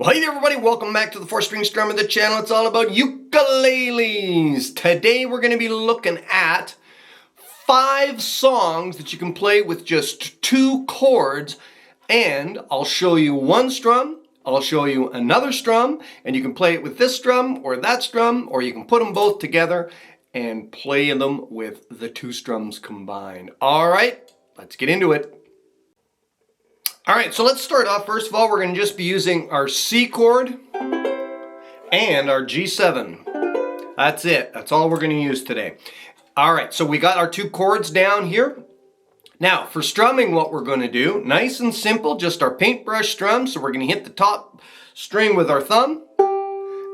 Well, hey there everybody, welcome back to the 4-String Strum of the channel. It's all about ukuleles. Today we're going to be looking at 5 songs that you can play with just 2 chords, and I'll show you one strum, I'll show you another strum, and you can play it with this strum or that strum, or you can put them both together and play them with the 2 strums combined. Alright, let's get into it. Alright, so let's start off. First of all, we're going to just be using our C chord and our G7. That's it. That's all we're going to use today. Alright, so we got our 2 chords down here. Now, for strumming, what we're going to do, nice and simple, just our paintbrush strum. So we're going to hit the top string with our thumb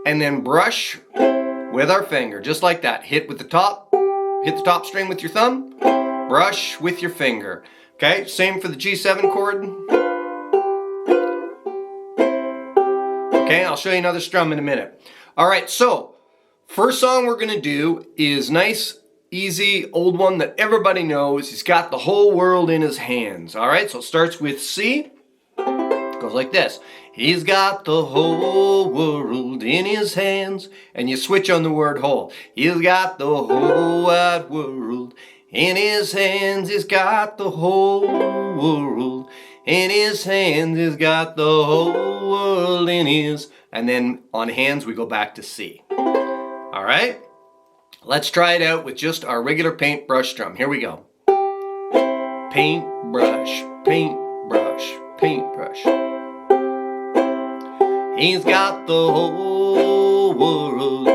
and then brush with our finger, just like that. Hit the top string with your thumb, brush with your finger. Okay, same for the G7 chord. Okay, I'll show you another strum in a minute. Alright, so first song we're going to do is nice, easy, old one that everybody knows. He's got the whole world in his hands. Alright, so it starts with C. It goes like this. He's got the whole world in his hands. And you switch on the word whole. He's got the whole wide world in his hands. He's got the whole world in his hands. He's got the whole world in his. And then on hands we go back to C. Alright? Let's try it out with just our regular paintbrush strum. Here we go. Paintbrush, paintbrush, paintbrush. He's got the whole world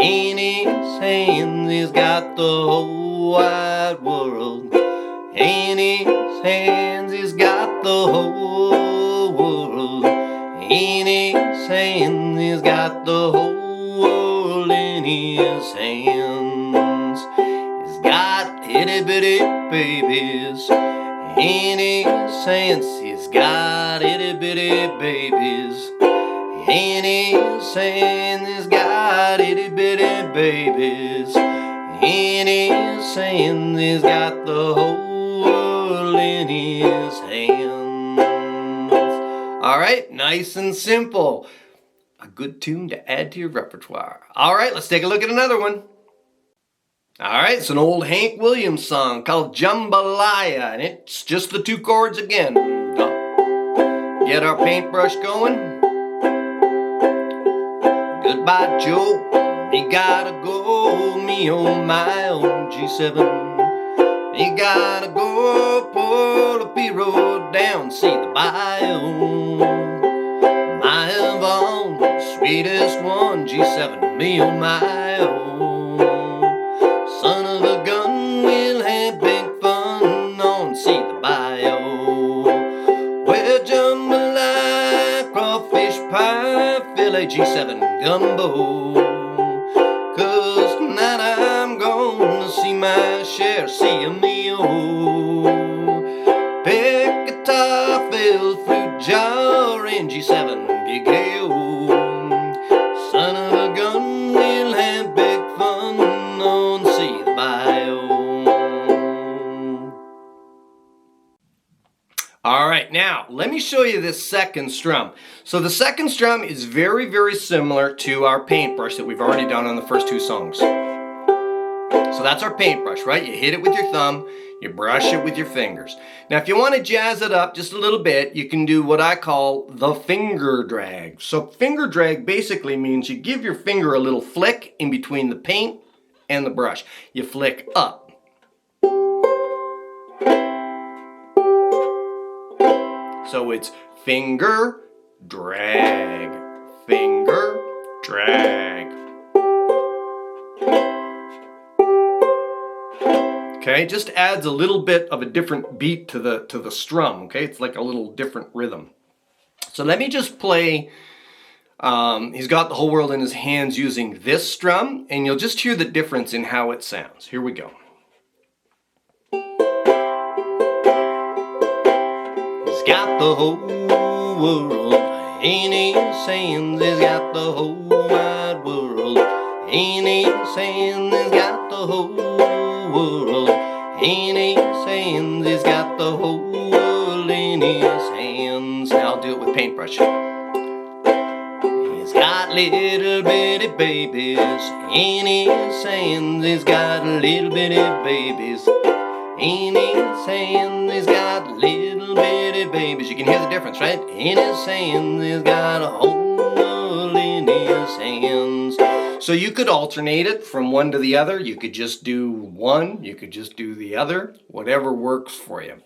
in his hands. He's got the whole wide world in his hands. He's got the whole world in his hands. He's got the whole world in his hands. He's got itty bitty babies in his hands. He's got itty bitty babies in his hands. He's got itty bitty babies in his hands. He's got the whole world in his hands. Alright, nice and simple. A good tune to add to your repertoire. Alright, let's take a look at another one. Alright, it's an old Hank Williams song called Jambalaya, and it's just the 2 chords again. Get our paintbrush going. Goodbye, Joe. Me gotta go, me on my own G7. Me gotta go, pull the P road down, see the bayou. My Yvonne, sweetest one, G7, me on my own. Son of a gun, we'll have big fun on see the bayou. Well, jambalaya, crawfish pie, filet G7 gumbo. 'Cause tonight I'm gonna see my share, see a meal. Pick a toffee fruit jar in G7 big ale. Son of a gun, we'll have big fun on see the bayou. Alright, now let me show you this second strum. So the second strum is very, very similar to our paintbrush that we've already done on the first 2 songs. So that's our paintbrush, right? You hit it with your thumb, you brush it with your fingers. Now if you want to jazz it up just a little bit, you can do what I call the finger drag. So finger drag basically means you give your finger a little flick in between the paint and the brush. You flick up. So it's finger, drag, finger, drag. Okay, just adds a little bit of a different beat to the strum, okay? It's like a little different rhythm. So let me just play, he's got the whole world in his hands using this strum, and you'll just hear the difference in how it sounds. Here we go. He's got the whole world in his hands. He's got the whole wide world in his hands. He's got the whole world in his hands. He's got the whole world in his hands. Now I'll do it with paintbrush. got little bitty babies in his hands. He's got little bitty babies in his hands. He's got little bitty babies. You can hear the difference, right? In his hands, he's got a whole world in his hands. So you could alternate it from one to the other. You could just do one. You could just do the other. Whatever works for you.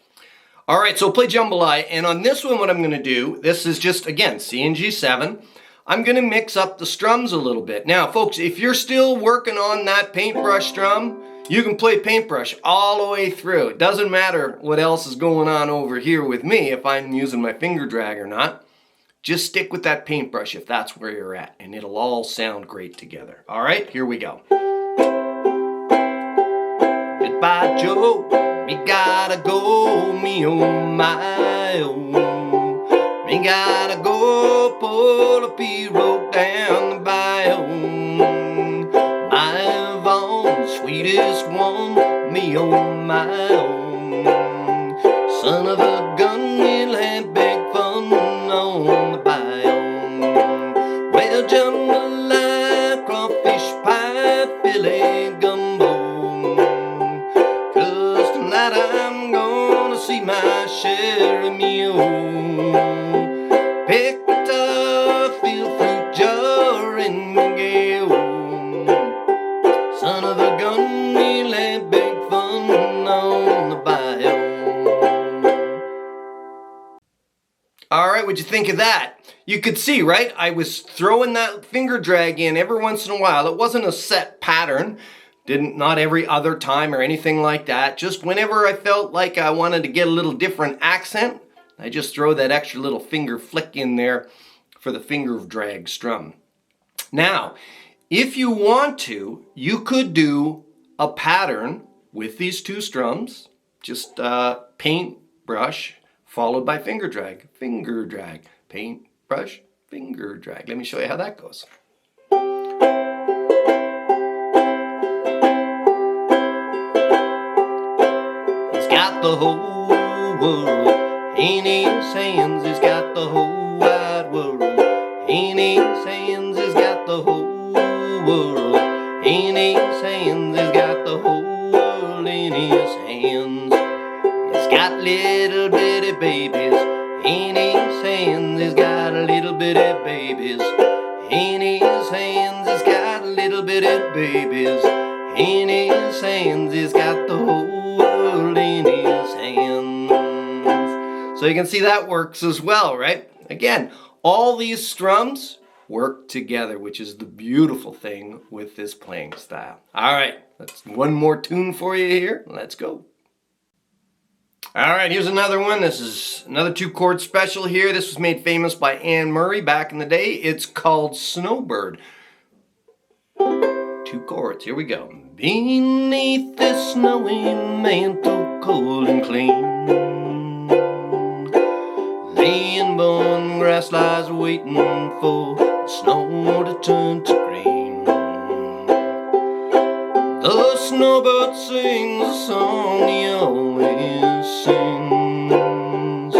All right, so play jambalaya. And on this one, what I'm going to do, this is just, again, C and G7. I'm going to mix up the strums a little bit. Now, folks, if you're still working on that paintbrush strum, you can play paintbrush all the way through. It doesn't matter what else is going on over here with me, if I'm using my finger drag or not. Just stick with that paintbrush if that's where you're at, and it'll all sound great together. All right, here we go. Goodbye, Joe. Me gotta go, me oh my oh. Me gotta go, pull a pirogue down the bayou. My Vaughn, sweetest one, me oh my oh. Son of a gun, we'll have big fun on the bayou. Well, jambalaya, crawfish pie, filet gumbo. I'm gonna see my share of meal. Picked a field fruit jar in Miguel. Son of a gun, we'll have big fun on the bayou. All right, what'd you think of that? You could see, right? I was throwing that finger drag in every once in a while. It wasn't a set pattern. Not every other time or anything like that. Just whenever I felt like I wanted to get a little different accent, I just throw that extra little finger flick in there for the finger drag strum. Now, if you want to, you could do a pattern with these two strums. Just paint, brush, followed by finger drag, paint, brush, finger drag. Let me show you how that goes. Got the whole world in his hands. He's got the whole wide world in his hands. He's got the whole world in his hands. He's got the whole world in his hands. He's got little bitty babies in his hands. He's got little bitty babies in his hands. He's got little bitty babies in his hands. He's got the whole world in his hands. So you can see that works as well, right? Again, all these strums work together, which is the beautiful thing with this playing style. All right, let's one more tune for you here. Let's go. All right, here's another one. This is another 2-chord special here. This was made famous by Anne Murray back in the day. It's called Snowbird. 2 chords, here we go. Beneath this snowy mantle, cold and clean, the inborn grass lies waiting for the snow to turn to green. The snowbird sings a song he always sings,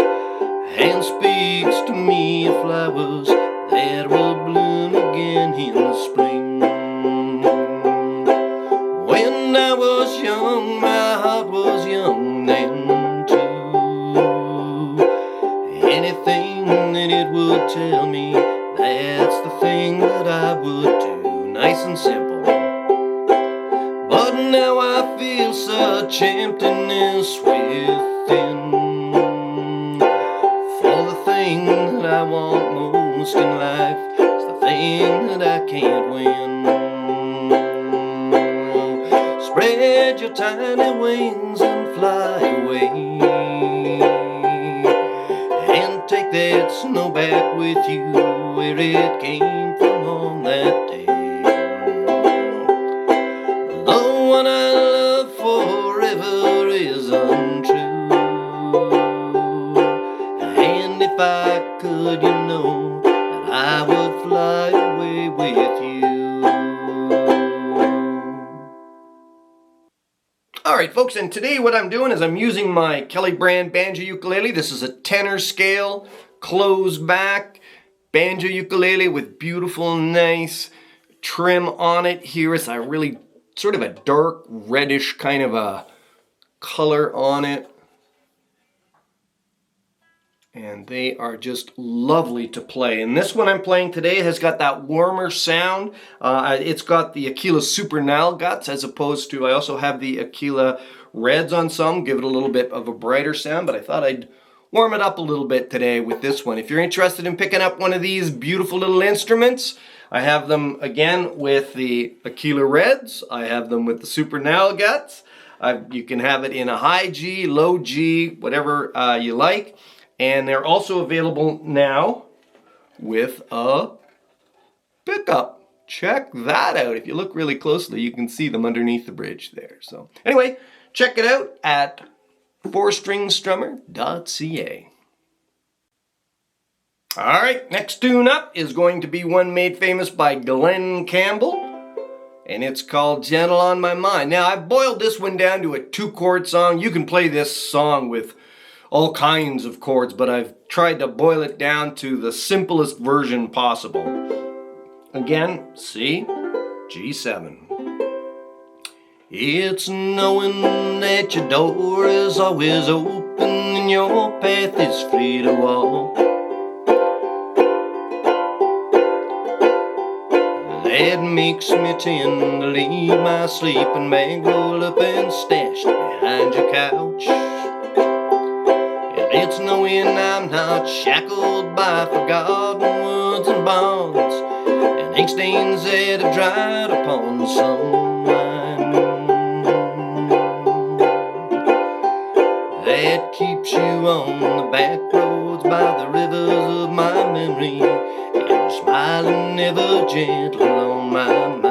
and speaks to me of flowers that will bloom again in the spring. When I was young, my heart was young then too. Anything that it would tell me, that's the thing that I would do. Nice and simple. But now I feel such emptiness within, for the thing that I want most in life is the thing that I can't win. Spread your tiny wings and fly away, and take that snow back with you where it came from on that day. The one I love forever is untrue, and if I could, you know that I would fly away with you. Alright folks, and today what I'm doing is I'm using my Kelly brand banjo ukulele. This is a tenor scale, closed back, banjo ukulele with beautiful, nice trim on it. Here is a really sort of a dark reddish kind of a color on it. And they are just lovely to play. And this one I'm playing today has got that warmer sound. It's got the Aquila Super Nile guts as opposed to, I also have the Aquila Reds on some, give it a little bit of a brighter sound, but I thought I'd warm it up a little bit today with this one. If you're interested in picking up one of these beautiful little instruments, I have them again with the Aquila Reds. I have them with the Super Nile guts. You can have it in a high G, low G, whatever you like. And they're also available now with a pickup. Check that out. If you look really closely, you can see them underneath the bridge there. So anyway, check it out at 4stringstrummer.ca. All right, next tune up is going to be one made famous by Glenn Campbell, and it's called Gentle on My Mind. Now, I've boiled this one down to a 2-chord song. You can play this song with all kinds of chords, but I've tried to boil it down to the simplest version possible. Again, C, G7. It's knowing that your door is always open and your path is free to walk. That makes me tend to leave my sleeping bag rolled up and stashed behind your couch. It's knowing I'm not shackled by forgotten woods and bonds and ink stains that have dried upon some line. That keeps you on the back roads by the rivers of my memory, and you're smiling ever gentle on my mind.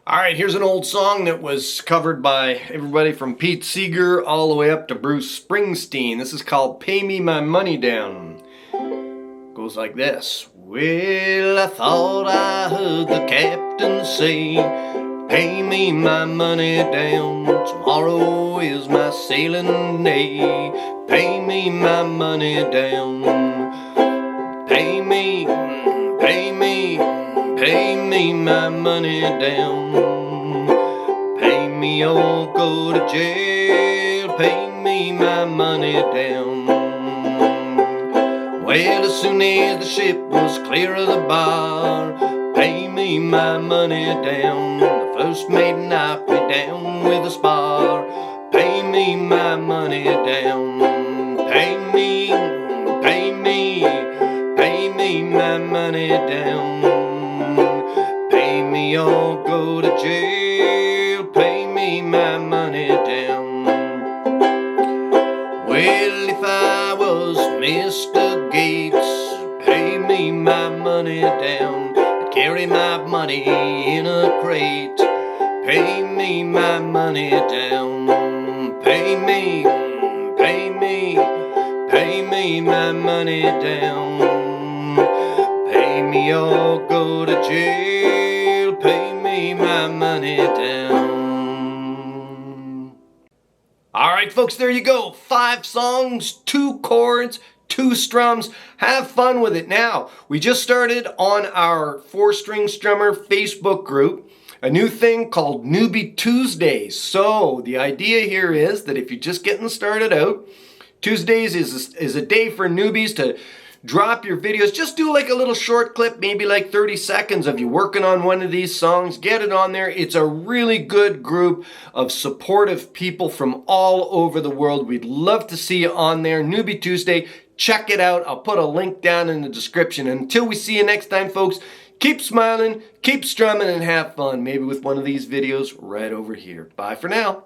All right, here's an old song that was covered by everybody from Pete Seeger all the way up to Bruce Springsteen. This is called Pay Me My Money Down. Goes like this. Well, I thought I heard the captain say, pay me my money down. Tomorrow is my sailing day. Pay me my money down. Pay me my money down. Pay me or go to jail. Pay me my money down. Well, as soon as the ship was clear of the bar, pay me my money down. The first mate knocked me down with a spar. Pay me my money down. Pay me my money down. Pay me or go to jail. Pay me my money down. Well, if I was Mr. Gates, pay me my money down. I'd carry my money in a crate. Pay me my money down. Pay me my money down. Pay me or go to jail. Pay me my money down. All right, folks, there you go. 5 songs, 2 chords, 2 strums. Have fun with it. Now, we just started on our 4-String Strummer Facebook group a new thing called Newbie Tuesdays. So the idea here is that if you're just getting started out, Tuesdays is a day for newbies to drop your videos. Just do like a little short clip, maybe like 30 seconds of you working on one of these songs. Get it on there. It's a really good group of supportive people from all over the world. We'd love to see you on there. Newbie Tuesday. Check it out. I'll put a link down in the description. Until we see you next time, folks, keep smiling, keep strumming, and have fun. Maybe with one of these videos right over here. Bye for now.